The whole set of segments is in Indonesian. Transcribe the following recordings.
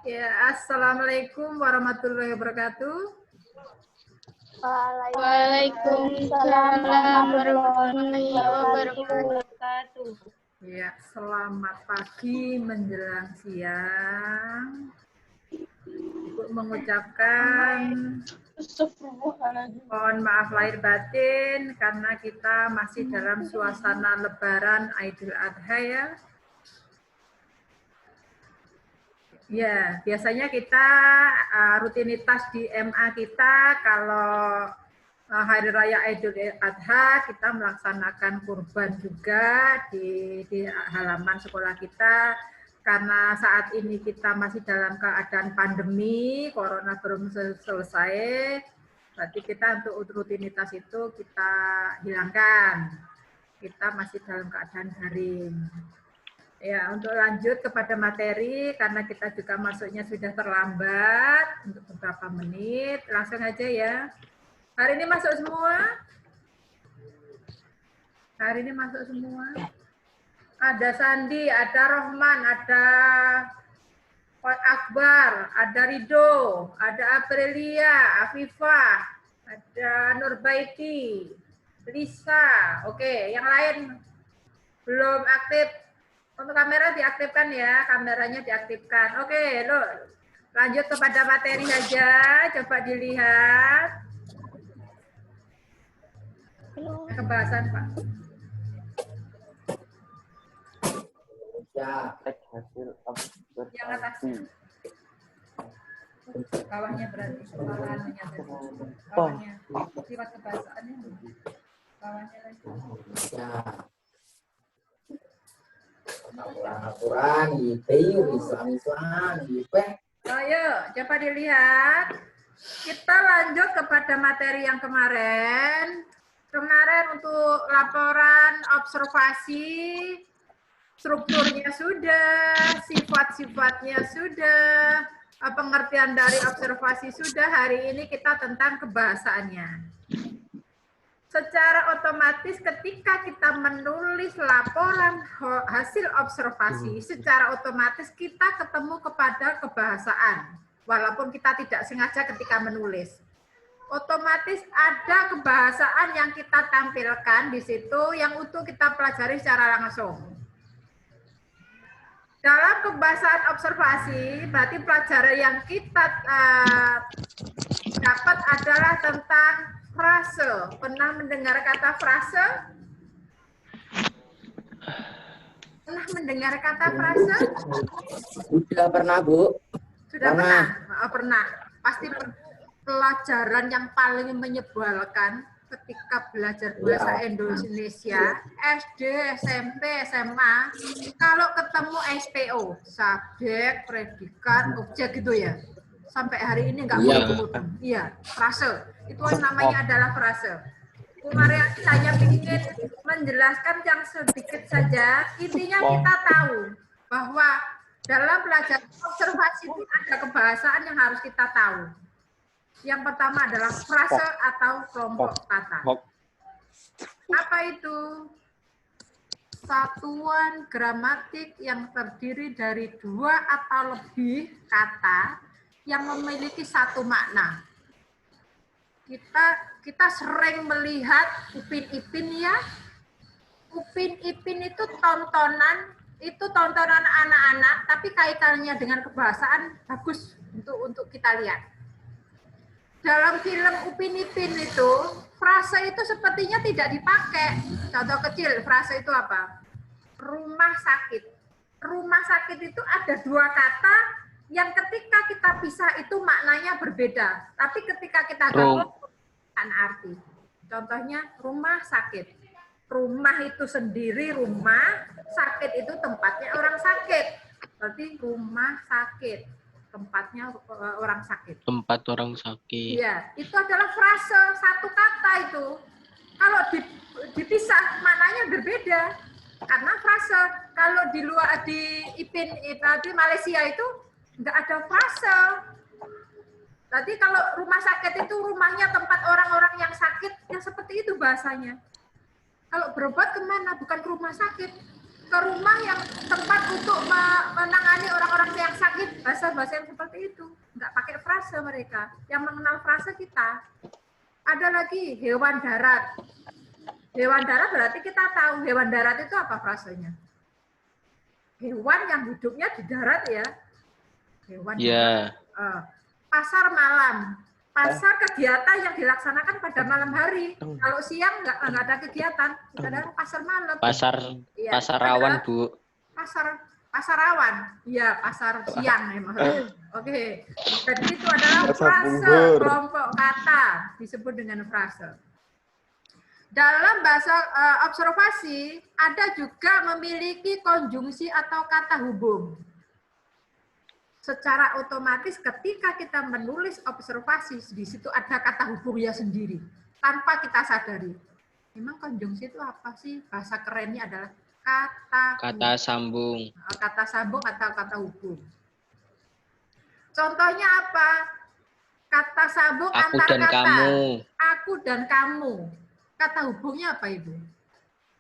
Ya, Assalamualaikum warahmatullahi wabarakatuh. Waalaikumsalam warahmatullahi wabarakatuh. Ya, selamat pagi menjelang siang. Ibu mengucapkan mohon maaf lahir batin karena kita masih dalam suasana Lebaran Idul Adha ya. Ya, biasanya kita rutinitas di MA kita kalau Hari Raya Idul Adha kita melaksanakan kurban juga di halaman sekolah kita karena saat ini kita masih dalam keadaan pandemi, corona belum selesai, berarti kita untuk rutinitas itu kita hilangkan. Kita masih dalam keadaan daring. Ya, untuk lanjut kepada materi, karena kita juga masuknya sudah terlambat untuk beberapa menit, langsung aja ya. Hari ini masuk semua? Hari ini masuk semua? Ada Sandi, ada Rohman, ada Akbar, ada Rido, ada Aprilia, Afifah, ada Nurbaiti, Lisa. Oke, yang lain belum aktif. Untuk kamera diaktifkan ya, kameranya diaktifkan. Oke, lo lanjut kepada materi aja, coba dilihat. Kebahasan Pak. Yang atas. Bawahnya berarti, bawahnya tadi. Bawahnya, sifat kebahasaannya. Bawahnya lagi. Aturan, Islam, Ayo, coba dilihat. Kita lanjut kepada materi yang kemarin. Kemarin untuk laporan observasi, strukturnya sudah, sifat-sifatnya sudah, pengertian dari observasi sudah. Hari ini kita tentang kebahasaannya. Secara otomatis ketika kita menulis laporan hasil observasi, secara otomatis kita ketemu kepada kebahasaan. Walaupun kita tidak sengaja ketika menulis. Otomatis ada kebahasaan yang kita tampilkan di situ yang untuk kita pelajari secara langsung. Dalam kebahasaan observasi, berarti pelajaran yang kita dapat adalah tentang frase. Pernah mendengar kata frase? Pernah mendengar kata frase? Sudah pernah, Bu? Sudah pernah? Oh, pernah. Pasti pelajaran yang paling menyebalkan ketika belajar bahasa Indonesia, SD, SMP, SMA, kalau ketemu SPO, subjek, predikat, objek gitu ya. Sampai hari ini nggak mudeng-mudeng. Iya, frase. Itu namanya adalah frase. Kemarin saya ingin menjelaskan yang sedikit saja. Intinya kita tahu bahwa dalam pelajaran observasi itu ada kebahasaan yang harus kita tahu. Yang pertama adalah frase atau kelompok kata. Apa itu? Satuan gramatik yang terdiri dari 2 atau lebih kata yang memiliki satu makna. Kita sering melihat Upin Ipin ya. Upin Ipin itu tontonan anak-anak, tapi kaitannya dengan kebahasaan bagus untuk kita lihat. Dalam film Upin Ipin itu, frase itu sepertinya tidak dipakai. Contoh kecil, frase itu apa? Rumah sakit. Rumah sakit itu ada 2 kata yang ketika kita pisah itu maknanya berbeda. Tapi ketika kita gabung, kan arti. Contohnya rumah sakit. Rumah itu sendiri rumah, sakit itu tempatnya orang sakit. Berarti rumah sakit. Tempatnya orang sakit. Tempat orang sakit. Iya, itu adalah frase, satu kata itu. Kalau dipisah, maknanya berbeda. Karena frase, kalau di luar di Malaysia itu nggak ada frase. Berarti kalau rumah sakit itu rumahnya tempat orang-orang yang sakit, yang seperti itu bahasanya. Kalau berobat kemana? Bukan ke rumah sakit. Ke rumah yang tempat untuk menangani orang-orang yang sakit pakai bahasa-bahasa yang seperti itu. Nggak pakai frase mereka. Yang mengenal frase kita. Ada lagi hewan darat. Hewan darat berarti kita tahu hewan darat itu apa frasenya. Hewan yang hidupnya di darat ya. Hewan darat. Pasar malam. Pasar kegiatan yang dilaksanakan pada malam hari. Kalau siang nggak ada kegiatan. Kita ada pasar malam. Pasar rawan, Bu. Pasar rawan. Iya, pasar siang memang. Oke. Jadi itu adalah frase kelompok kata disebut dengan frase. Dalam bahasa observasi ada juga memiliki konjungsi atau kata hubung. Secara otomatis ketika kita menulis observasi di situ ada kata hubungnya sendiri tanpa kita sadari. Memang konjungsi itu apa sih? Bahasa kerennya adalah kata sambung. Kata sambung atau kata hubung. Contohnya apa? Kata sambung Aku antar dan kata. kamu. Aku dan kamu. Kata hubungnya apa Ibu?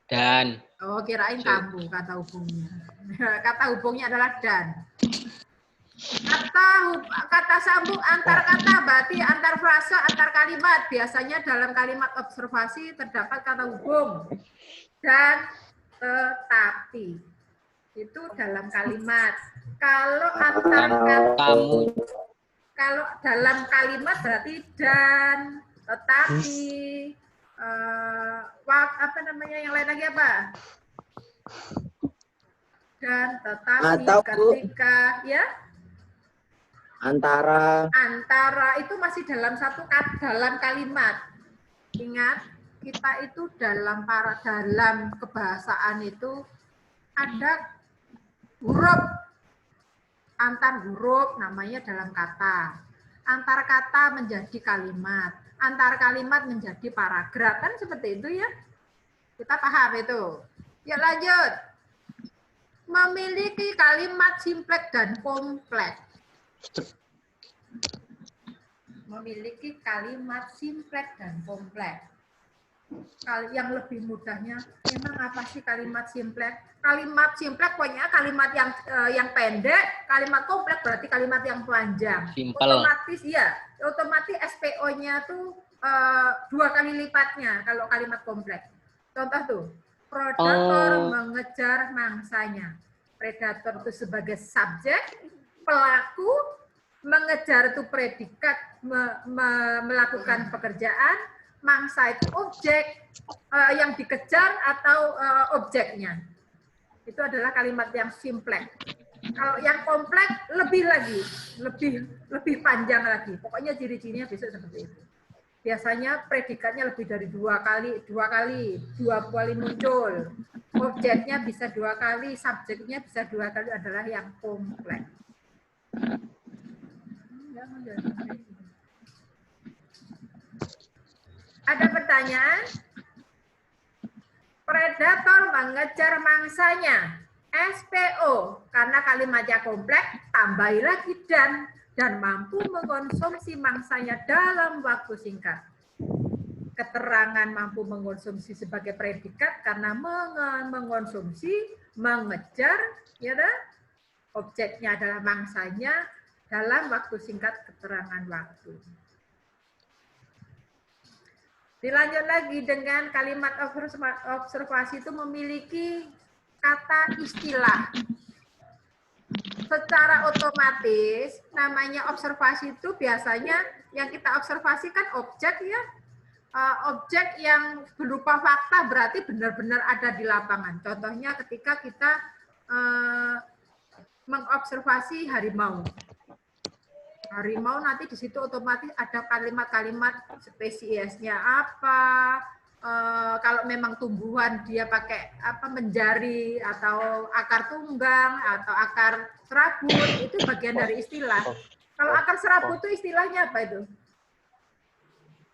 Dan. Oh, kirain kamu kata hubungnya. Kata hubungnya adalah dan. Kata sambung antar kata berarti antar frase, antar kalimat. Biasanya dalam kalimat observasi terdapat kata hubung. Dan tetapi. Itu dalam kalimat. Kalau antar kamu. Kalau dalam kalimat berarti dan, tetapi, apa namanya yang lain lagi apa? Dan, tetapi, ketika, ya? Antara itu masih dalam dalam kalimat. Ingat, kita itu dalam kebahasaan itu ada huruf. Antar huruf namanya dalam kata. Antar kata menjadi kalimat. Antar kalimat menjadi paragraf. Kan seperti itu ya. Kita paham itu. Ya lanjut. Memiliki kalimat simpleks dan kompleks. Memiliki kalimat simpleks dan kompleks. Yang lebih mudahnya, memang apa sih kalimat simpleks? Kalimat simpleks pokoknya kalimat yang pendek, kalimat kompleks berarti kalimat yang panjang. Simple. Otomatis SPO-nya tuh 2 kali lipatnya kalau kalimat kompleks. Contoh tuh, predator mengejar mangsanya. Predator itu sebagai subjek, pelaku mengejar itu predikat melakukan pekerjaan. Mangsa itu objek yang dikejar atau objeknya. Itu adalah kalimat yang simpleks. Kalau yang kompleks lebih lagi, lebih panjang lagi. Pokoknya ciri-cirinya bisa seperti itu. Biasanya predikatnya lebih dari dua kali muncul. Objeknya bisa 2 kali, subjeknya bisa 2 kali adalah yang kompleks. Ada pertanyaan? Predator mengejar mangsanya. SPO, karena kalimatnya kompleks, tambahi lagi dan mampu mengkonsumsi mangsanya dalam waktu singkat. Keterangan mampu mengkonsumsi sebagai predikat karena mengkonsumsi, mengejar, ya dah? Objeknya adalah mangsanya dalam waktu singkat keterangan waktu. Dilanjut lagi dengan kalimat observasi itu memiliki kata istilah. Secara otomatis, namanya observasi itu biasanya yang kita observasikan objek ya. Objek yang berupa fakta berarti benar-benar ada di lapangan. Contohnya ketika kita mengobservasi harimau. Harimau nanti di situ otomatis ada kalimat-kalimat spesiesnya apa. Kalau memang tumbuhan dia pakai menjari atau akar tunggang atau akar serabut itu bagian dari istilah. Kalau akar serabut itu istilahnya apa itu?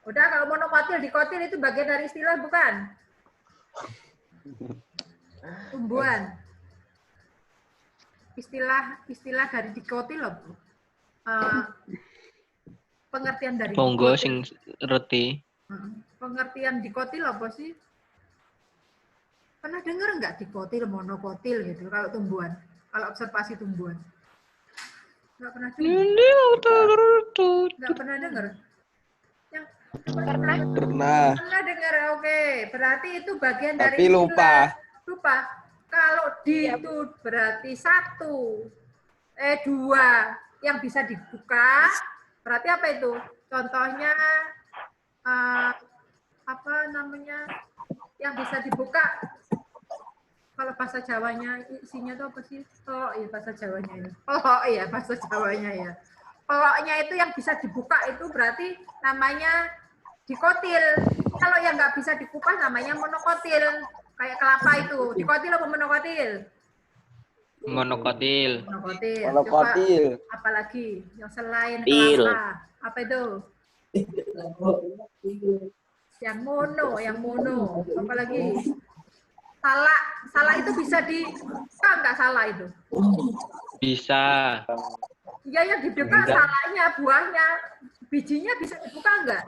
Udah kalau monokotil dikotil itu bagian dari istilah bukan? Tumbuhan. Istilah dari dikotil loh. Pengertian dari monggo sing reti. Pengertian dikotil apa sih? Pernah dengar nggak dikotil, monokotil gitu kalau tumbuhan, kalau observasi tumbuhan? Nggak pernah dengar. Nggak pernah dengar. Yang Pernah. pernah dengar, oke. Berarti itu bagian dari Tapi lupa. istilah. Lupa. Kalau di itu berarti 1, 2 yang bisa dibuka. Berarti apa itu? Contohnya apa namanya? Yang bisa dibuka. Kalau bahasa Jawanya isinya itu apa sih? Oh iya bahasa Jawanya ya. Oh iya bahasa Jawanya ya. Peloknya itu yang bisa dibuka itu berarti namanya dikotil. Kalau yang nggak bisa dikupas namanya monokotil. Kayak kelapa itu. Dikotil apa monokotil? Monokotil. Monokotil. Monokotil. Coba, apalagi yang selain Til. kelapa. Apa itu? Yang mono. Apalagi? Salah itu bisa dibuka nggak salah itu? Bisa. Iya yang dibuka salahnya, buahnya, bijinya bisa dibuka nggak?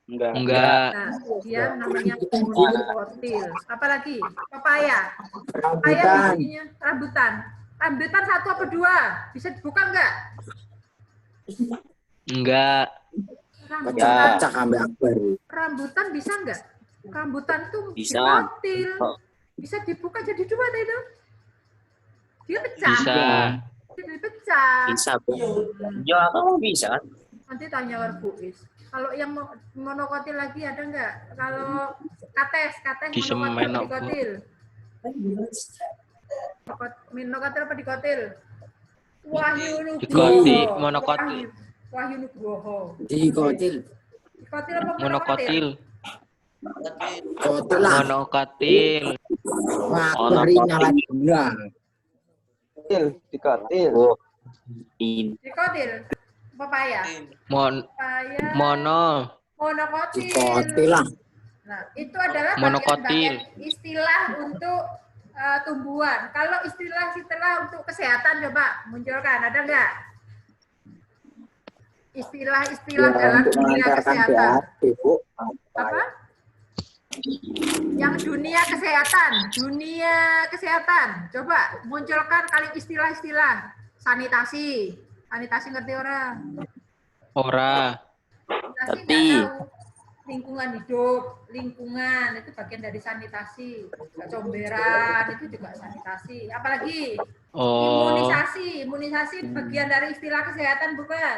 Enggak. Nah, dia namanya monokotil. Apalagi? Papaya. Papaya Rambutan. bijinya rambutan. Rambutan 1 apa 2? Bisa dibuka nggak? Enggak. Rambutan, Pecah-pecah ambek akbar. rambutan bisa nggak? Rambutan tuh Bisa. dikotil. Bisa dibuka jadi 2 itu. Dia pecah. Bisa. Dia pecah. Bisa, Bu. Ya, kamu bisa. Nanti tanya Warbuis. Kalau yang monokotil lagi ada nggak? Kalau kates Di semen, monokotil, Bu. dikotil. Monokotil apa dikotil? Wahyu Nugroho. Dikotil, monokotil. Wahyu Nugroho. Dikotil. Dikotil apa monokotil? Monokotil. Kotil lah. Monokotil. Wah, beri nyala guna. Dikotil. Oh. Ini. Dikotil. Papaya. Papaya. Monokotil. Dikotil lah. Nah, itu adalah Monokotil. bagian istilah untuk tumbuhan. Kalau istilah untuk kesehatan coba munculkan, ada nggak? Istilah-istilah dalam Untuk dunia melancarkan kesehatan. BAB, Bu. Apa? Yang dunia kesehatan. Coba munculkan kali istilah-istilah. Sanitasi ngerti orang? Ora. Sanitasi Ngerti. nggak tahu. Lingkungan hidup, lingkungan itu bagian dari sanitasi. Comberan itu juga sanitasi. Apalagi Oh. imunisasi bagian dari istilah kesehatan bukan?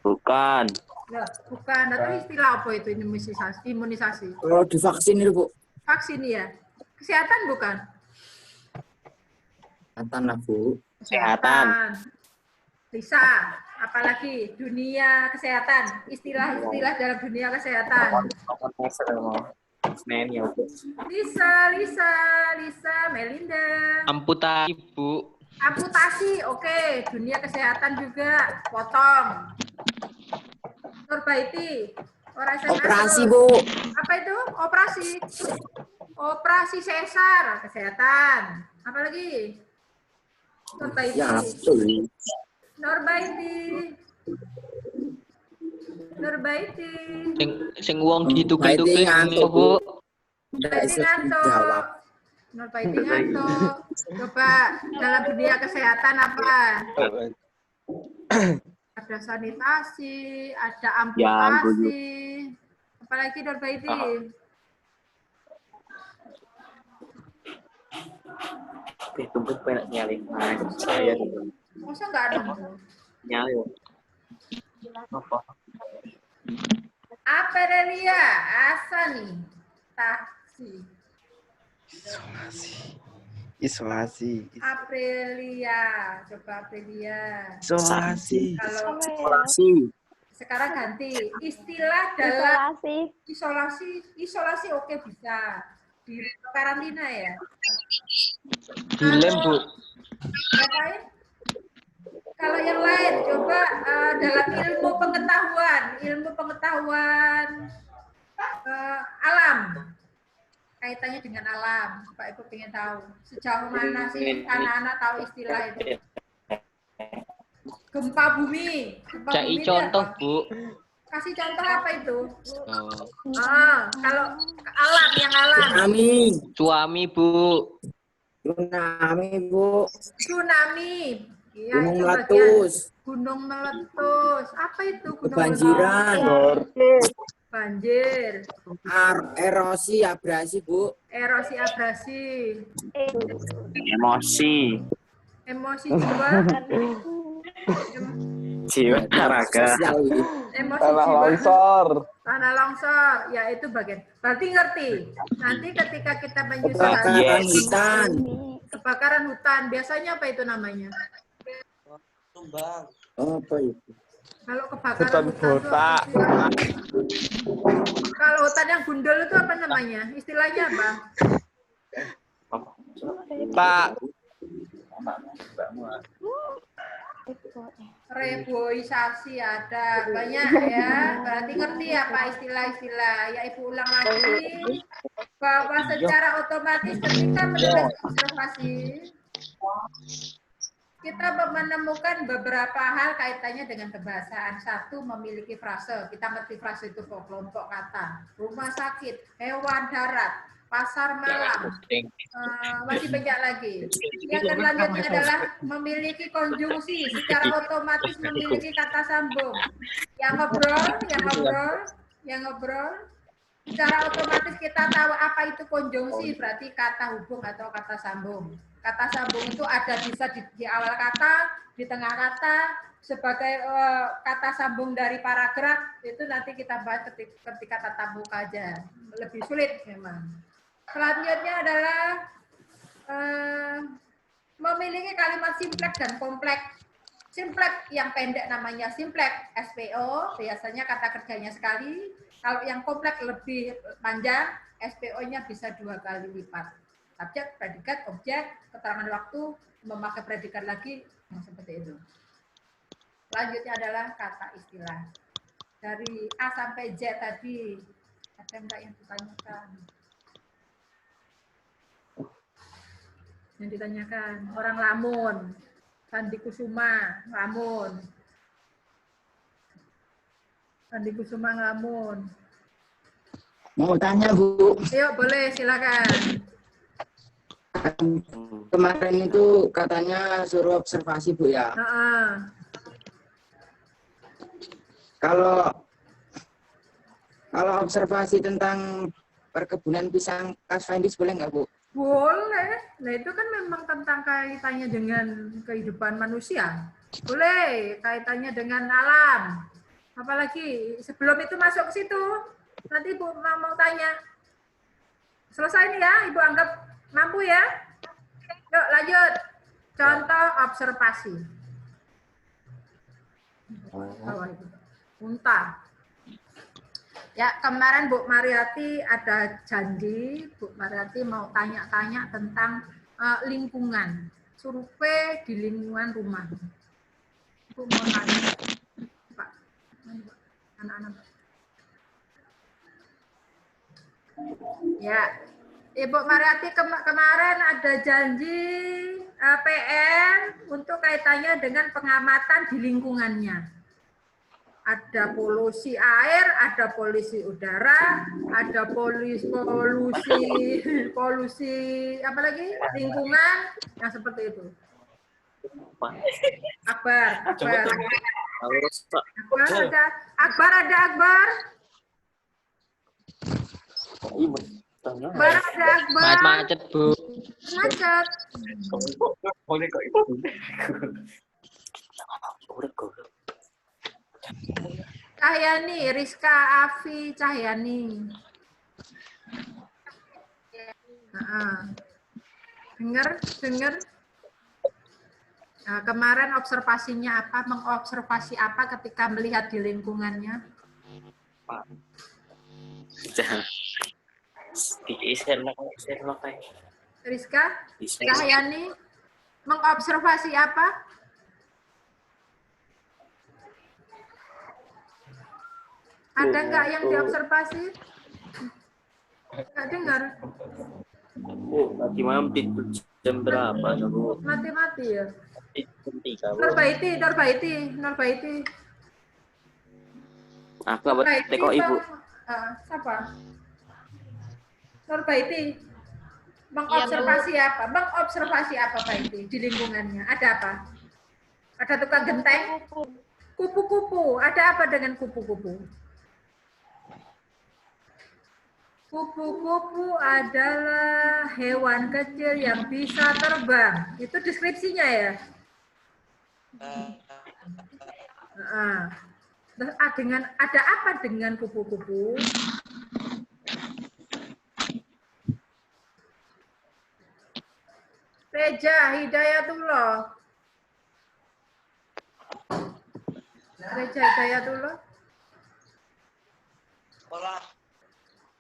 Bukan. Loh, bukan. Atau istilah apa itu imunisasi? Kalau divaksin itu, Bu. Vaksin ya. Kesehatan bukan? Kesehatan lah, Bu. Kesehatan. Bisa. Apalagi dunia kesehatan. Istilah-istilah dalam dunia kesehatan. Lisa, Melinda. Amputasi, Bu. Amputasi, oke. Dunia kesehatan juga. Potong. Nurbaiti. Orang SMS Operasi, terus. Bu. Apa itu? Operasi. Operasi sesar. Kesehatan. Apa lagi? Nurbaiti. Ya, betul. Nurbaiti. Sing wong ditugel-tugel Baiti ngantuk, Bu. Tidak Nurbaiti bisa dijawab. ngantuk. Nurbaiti ngantuk. Coba dalam dunia kesehatan apa? Ada sanitasi, ada amputasi. Apalagi Nurbaiti? Tunggu pengen nyalin. Saya Masa nggak ada? nyalin. Apa? Aperelia, Asani, Taksi. Isolasi. Aprilia, coba Aprilia. Isolasi. Kalau Isolasi. sekarang ganti istilah dalam Isolasi. isolasi oke bisa di karantina ya. Dilem, Bu. Ngapain? Kalau yang lain coba dalam ilmu pengetahuan alam, kaitannya dengan alam. Pak Ibu pengen tahu sejauh mana sih anak-anak tahu istilah itu? Gempa bumi. Cai itu contoh, apa? Bu. Kasih contoh apa itu? Oh. Kalau alam yang alam. Tsunami. Suami, Bu. Tsunami, Bu. Tsunami. Iya, Gunung itu bagian meletus. gunung meletus. Apa itu gunung Kebanjiran. meletus? Banjir, Erosi, abrasi, Bu. erosi abrasi, Emosi. emosi jiwa, Jiwa raga. Sosial ini. emosi Tanah jiwa, longsor. tanah longsor, ya itu bagian. Berarti ngerti. Nanti ketika kita menyusun Kebakaran Yes. hutan. kebakaran hutan, biasanya apa itu namanya? Apa itu? Kalau kebakaran Hutan hutan itu kota. apa sih? Kalau hutan yang gundul itu apa namanya? Istilahnya apa? Tak. Reboisasi ada banyak ya. Berarti ngerti apa istilah-istilah? Ya Ibu ulang lagi bahwa secara otomatis ketika menulis observasi kita menemukan beberapa hal kaitannya dengan kebahasaan. Satu, memiliki frase. Kita ngerti frase itu kelompok kata. Rumah sakit, hewan darat, pasar malam, masih banyak lagi. Yang selanjutnya adalah memiliki konjungsi, secara otomatis memiliki kata sambung. Yang ngobrol, secara otomatis kita tahu apa itu konjungsi, berarti kata hubung atau kata sambung. Kata sambung itu ada bisa di awal kata, di tengah kata, sebagai kata sambung dari paragraf, itu nanti kita bahas ketika tatap muka aja. Lebih sulit memang. Selanjutnya adalah memiliki kalimat simpleks dan kompleks. Simpleks yang pendek namanya simpleks SPO, biasanya kata kerjanya sekali. Kalau yang kompleks lebih panjang, SPO-nya bisa 2 kali lipat. Subjek, predikat, objek, keterangan waktu, memakai predikat lagi, seperti itu. Selanjutnya adalah kata istilah. Dari A sampai Z tadi, ada enggak yang ditanyakan? Yang ditanyakan, orang lamun, Sandi Kusuma, lamun. Sandi Kusuma ngelamun. Mau tanya, Bu. Yuk, boleh, silakan. Kemarin itu katanya suruh observasi, Bu, ya. Kalau observasi tentang perkebunan pisang Kasvendis boleh nggak, Bu? Boleh. Nah, itu kan memang tentang kaitannya dengan kehidupan manusia. Boleh, kaitannya dengan alam. Apalagi sebelum itu masuk ke situ, nanti Ibu mau tanya. Selesai nih ya, Ibu anggap mampu ya? Yuk, lanjut. Contoh observasi. Unta. Ya, kemarin Bu Mariati ada janji, Bu Mariati mau tanya-tanya tentang lingkungan. Survei di lingkungan rumah. Bu mau tanya. Pak, anak-anak. Ya, Ibu Mariati kemarin ada janji PR untuk kaitannya dengan pengamatan di lingkungannya. Ada polusi air, ada polusi udara, ada polusi apa lagi? Lingkungan, yang seperti itu. Akbar. Akbar ada Akbar. Macet, Bu. Macet. Cahyani, Rizka Afi Cahyani. Dengar. Nah, kemarin observasinya apa? Mengobservasi apa ketika melihat di lingkungannya? Pak. Rizka Cahyani, mengobservasi apa? Ada nggak yang diobservasi? Nggak dengar. Bu, tadi malam tidur jam berapa, Bu? Mati-mati ya. Jam 3. Norbaiti. Aku abad teko Ibu. Siapa? Norbaiti. Mengobservasi apa? Mengobservasi apa Pak itu di lingkungannya? Ada apa? Ada tukang genteng? Kupu-kupu. Ada apa dengan kupu-kupu? Kupu-kupu adalah hewan kecil yang bisa terbang. Itu deskripsinya ya. Terus ada apa dengan kupu-kupu? Reja Hidayatullah. Reja Hidayatullah.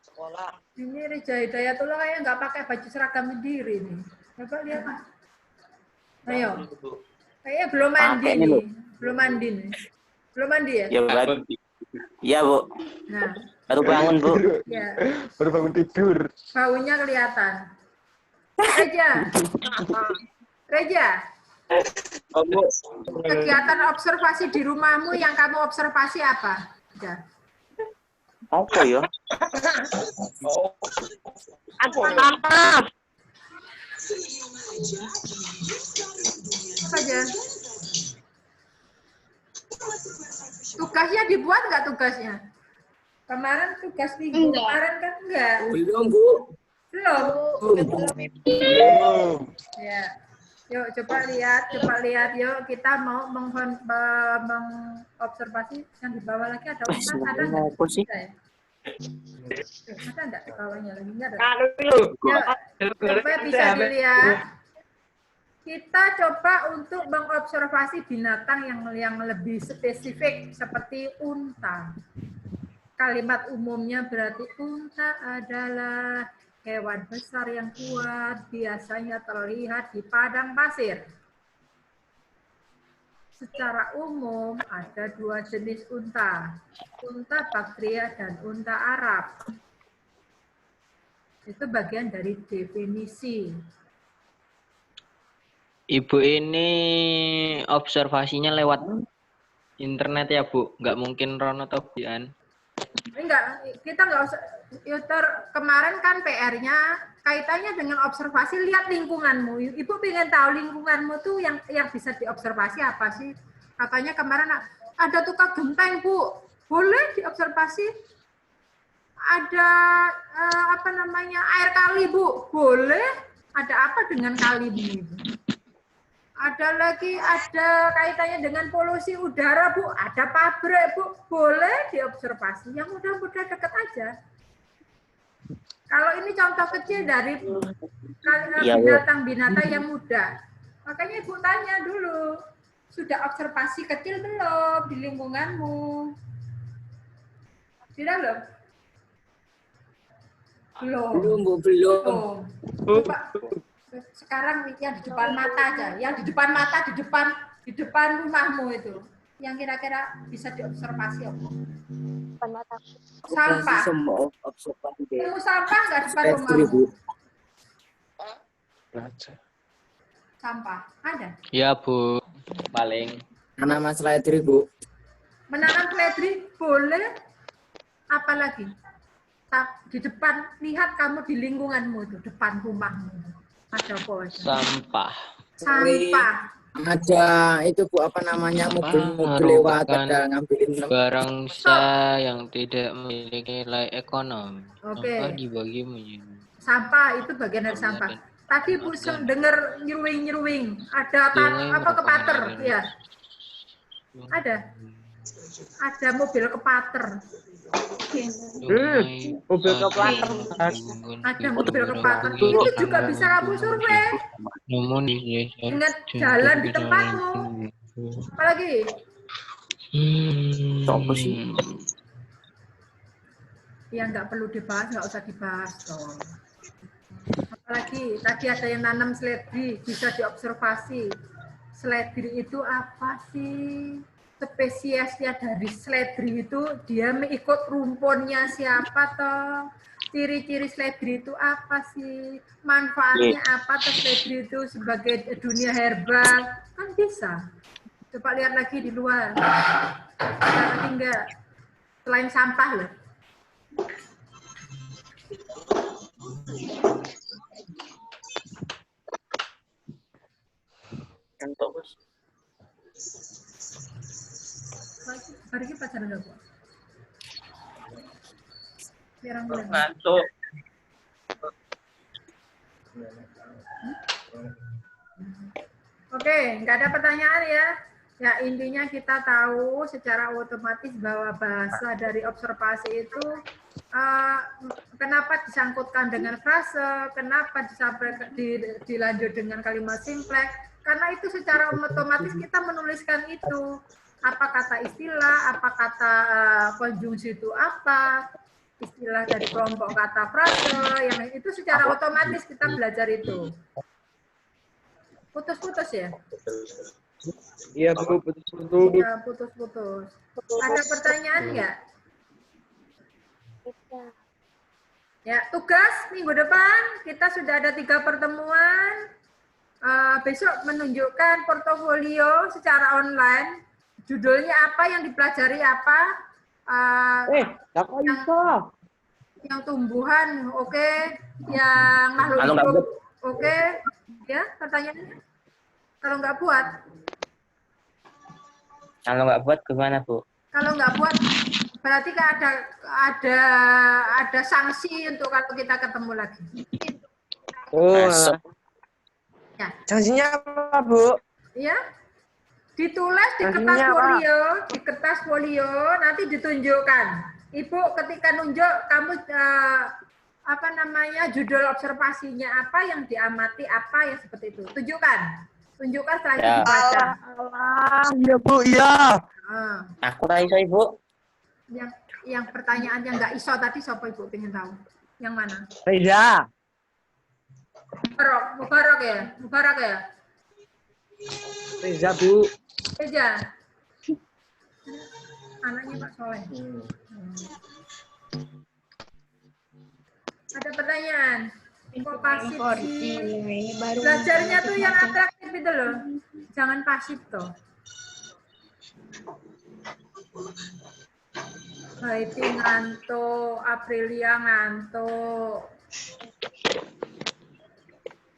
Sekolah. Ini Reja Hidayatullah kayak nggak pakai baju seragam sendiri nih. Coba lihat. Ayo. Kayaknya belum mandi Pakainya, nih. Bu. Belum mandi nih. Belum mandi ya? Ya, baru. Iya, Bu. Nah, Baru bangun, Bu. ya. Baru bangun tidur. Baunya kelihatan. Reja. Reja. Oh, Bu. Kegiatan observasi di rumahmu yang kamu observasi apa? Ya. Apa ya? Apa aja? Tugasnya dibuat nggak tugasnya? Kemarin tugas minggu kemarin kan enggak? Belum, Bu. Belum. Belum. Ya. Yuk coba lihat, yuk kita mau mengobservasi yang di bawah lagi ada unta, ada nggak? Apa sih? Ada ya? Ada nggak di bawahnya lagi? Nggak ada. Yuk, coba bisa dilihat. Kita coba untuk mengobservasi binatang yang lebih spesifik seperti unta. Kalimat umumnya berarti unta adalah hewan besar yang kuat, biasanya terlihat di padang pasir. Secara umum ada dua jenis unta, unta Bactria dan unta Arab. Itu bagian dari definisi. Ibu ini observasinya lewat internet ya, Bu? Nggak mungkin Rono Tobian. Enggak, kita nggak usah. Kemarin kan PR-nya kaitannya dengan observasi, lihat lingkunganmu. Ibu pengen tahu lingkunganmu tuh yang bisa diobservasi apa sih? Katanya kemarin ada tukang genteng, Bu. Boleh diobservasi. Ada apa namanya air kali, Bu. Boleh. Ada apa dengan kali ini, Bu? Ada lagi, ada kaitannya dengan polusi udara, Bu. Ada pabrik, Bu. Boleh diobservasi. Yang mudah-mudah dekat aja. Kalau ini contoh kecil dari binatang-binatang yang muda. Makanya Ibu tanya dulu, sudah observasi kecil belum di lingkunganmu? Sudah belum? Belum. Belum, Bu, belum. Belum. Coba sekarang yang di depan mata aja, yang di depan mata, di depan rumahmu itu, yang kira-kira bisa diobservasi apa? Sampah. Temu sampah nggak di depan rumahmu? Sampah ada. Ya, Bu. Paling. Mana masalah itu, Bu? Menanam seledri boleh. Apalagi di depan, lihat kamu di lingkunganmu itu, depan rumahmu. Ada apa aja? Sampah. Sampah. Ada itu, Bu, apa namanya, mobil-mobil lewat, ada ngambilin barang sisa yang tidak memiliki nilai ekonomi. Oke. Sampah dibagi menjadi Sampah itu bagian dari sampah. Tadi Bu dengar nyeruing-nyeruing, ada apa kepater, ya? Ada mobil kepater. mobil kepater. Ada mobil kepater. Itu juga bisa kamu survei Namun dengan jalan di tempatmu. Apalagi? Apa sih? Ya nggak perlu dibahas, nggak usah dibahas dong. Apalagi tadi ada yang nanam seledri, bisa diobservasi. Seledri itu apa sih? Spesiesnya dari seledri itu dia mengikut rumpunnya siapa toh? Ciri-ciri seledri itu apa sih? Manfaatnya apa toh seledri itu sebagai dunia herbal? Kan bisa. Coba lihat lagi di luar. Ada lagi enggak? Selain sampah loh. Hari ini pacaran nggak, Bu? Biar mulai. Ngantuk. Oke, nggak ada pertanyaan ya. Ya, intinya kita tahu secara otomatis bahwa bahasa dari observasi itu kenapa disangkutkan dengan frase, kenapa dilanjut dengan kalimat simpleks, karena itu secara otomatis kita menuliskan itu. Apa kata istilah, apa kata konjungsi itu apa, istilah dari kelompok kata frase, yang itu secara otomatis kita belajar itu. Putus-putus ya? Iya, Bu, betul. Ya, putus-putus. Ada pertanyaan nggak? Ya, tugas minggu depan kita sudah ada 3 pertemuan. Besok menunjukkan portofolio secara online. Judulnya apa, yang dipelajari apa? Yang tumbuhan, oke. Yang makhluk Kalau nggak hidup, oke. Ya, pertanyaannya? Kalau nggak buat? Kalau nggak buat gimana, Bu? Kalau nggak buat, berarti kan ada sanksi untuk kalau kita ketemu lagi. Oh, Masuk. Ya, sanksinya apa, Bu? ya. Ditulis di kertas Sanksinya apa? folio, nanti ditunjukkan. Ibu ketika nunjuk kamu judul observasinya apa, yang diamati apa, yang seperti itu. Tunjukkan setelah itu Ya. dibaca. Iya, Bu, iya. Aku tak iso, Ibu. Yang pertanyaan yang nggak iso tadi, siapa Ibu pengen tahu? Yang mana? Reza. Mubarak ya? Reza, Bu. Eja. Anaknya Pak Soleh. Ada pertanyaan? Kok pasif sih? Belajarnya tuh yang atraktif itu loh. Jangan pasif toh. Haiti ngantuk, Aprilia ngantuk.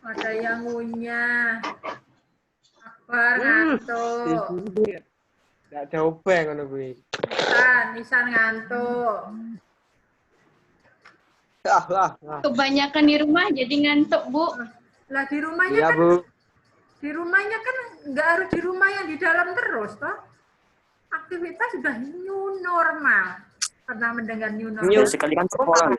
Ada yang ngunyah. Akbar ngantuk. Nggak coba ngono kuwi. Nisan ngantuk. Lah. Kebanyakan di rumah jadi ngantuk, Bu. Lah di rumahnya Iya, kan, Bu. nggak harus di rumah yang di dalam terus toh. Aktivitas sudah new normal. Pernah mendengar new normal? Sekali kan sekolah.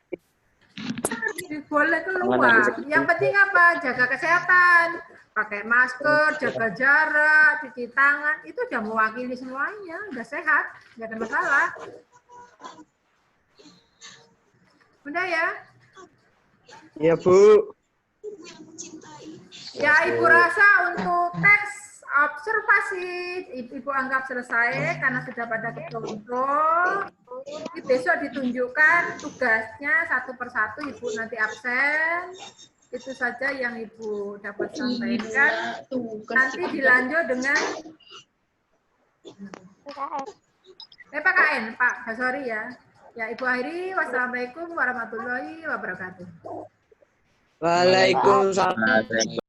Boleh keluar. Yang penting apa? Jaga kesehatan, pakai masker, jaga jarak, cuci tangan. Itu udah mewakili semuanya. Udah sehat, nggak ada masalah. Udah ya? Iya, Bu. Ya, Ibu rasa untuk teks observasi Ibu anggap selesai karena sudah pada kecontoh. Ini besok ditunjukkan tugasnya satu persatu, Ibu nanti absen. Itu saja yang Ibu dapat sampaikan. Nanti dilanjut dengan PKN, Pak Basori ya. Ya, Ibu akhiri. Wassalamualaikum warahmatullahi wabarakatuh. Waalaikumsalam.